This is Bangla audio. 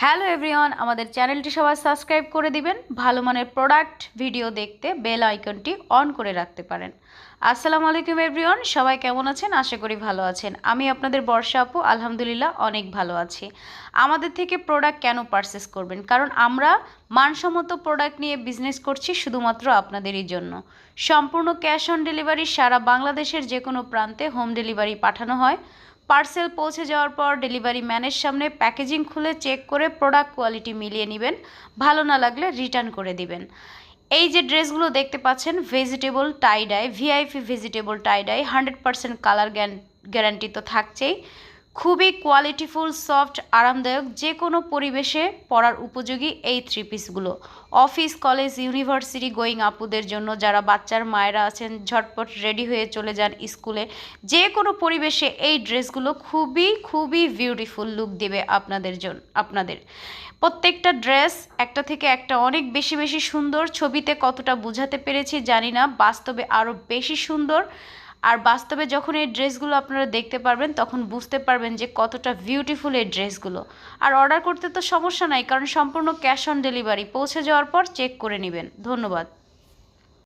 হ্যালো এভরিওয়ান, আমাদের চ্যানেলটি সবাই সাবস্ক্রাইব করে দিবেন। ভালো মানের প্রোডাক্ট ভিডিও দেখতে বেল আইকনটি অন করে রাখতে পারেন। আসসালামু আলাইকুম এভরিওয়ান, সবাই কেমন আছেন? আশা করি ভালো আছেন। আমি আপনাদের বর্ষা আপু, আলহামদুলিল্লাহ অনেক ভালো আছি। আমাদের থেকে প্রোডাক্ট কেন পারচেস করবেন? কারণ আমরা মানসম্মত প্রোডাক্ট নিয়ে বিজনেস করছি শুধুমাত্র আপনাদেরই জন্য। সম্পূর্ণ ক্যাশ অন ডেলিভারি, সারা বাংলাদেশের যে কোনো প্রান্তে হোম ডেলিভারি পাঠানো হয়। পার্সেল পৌঁছে যাওয়ার পর ডেলিভারি ম্যানের সামনে প্যাকেজিং খুলে চেক করে প্রোডাক্ট কোয়ালিটি মিলিয়ে নেবেন। ভালো না লাগলে রিটার্ন করে দিবেন। এই যে ড্রেসগুলো দেখতে পাচ্ছেন, ভেজিটেবল টাই ডাই, ভিআইপি ভেজিটেবল টাই ডাই, 100% কালার গ্যারান্টি তো থাকছেই। খুবই কোয়ালিটিফুল, সফট, আরামদায়ক, যে কোনো পরিবেশে পরার উপযোগী এই থ্রি পিসগুলো অফিস, কলেজ, ইউনিভার্সিটি গোয়িং আপুদের জন্য, যারা বাচ্চার মায়েরা আছেন ঝটপট রেডি হয়ে চলে যান স্কুলে, যে কোনো পরিবেশে এই ড্রেসগুলো খুবই খুবই বিউটিফুল লুক দেবে আপনাদের প্রত্যেকটা ড্রেস একটা থেকে একটা অনেক বেশি বেশি সুন্দর। ছবিতে কতটা বোঝাতে পেরেছি জানি না, বাস্তবে আরও বেশি সুন্দর। আর বাস্তবে যখন এই ড্রেসগুলো আপনারা দেখতে পারবেন তখন বুঝতে পারবেন যে কতটা বিউটিফুল এই ড্রেসগুলো। আর অর্ডার করতে তো সমস্যা নাই, কারণ সম্পূর্ণ ক্যাশ অন ডেলিভারি, পৌঁছে যাওয়ার পর চেক করে নেবেন। ধন্যবাদ।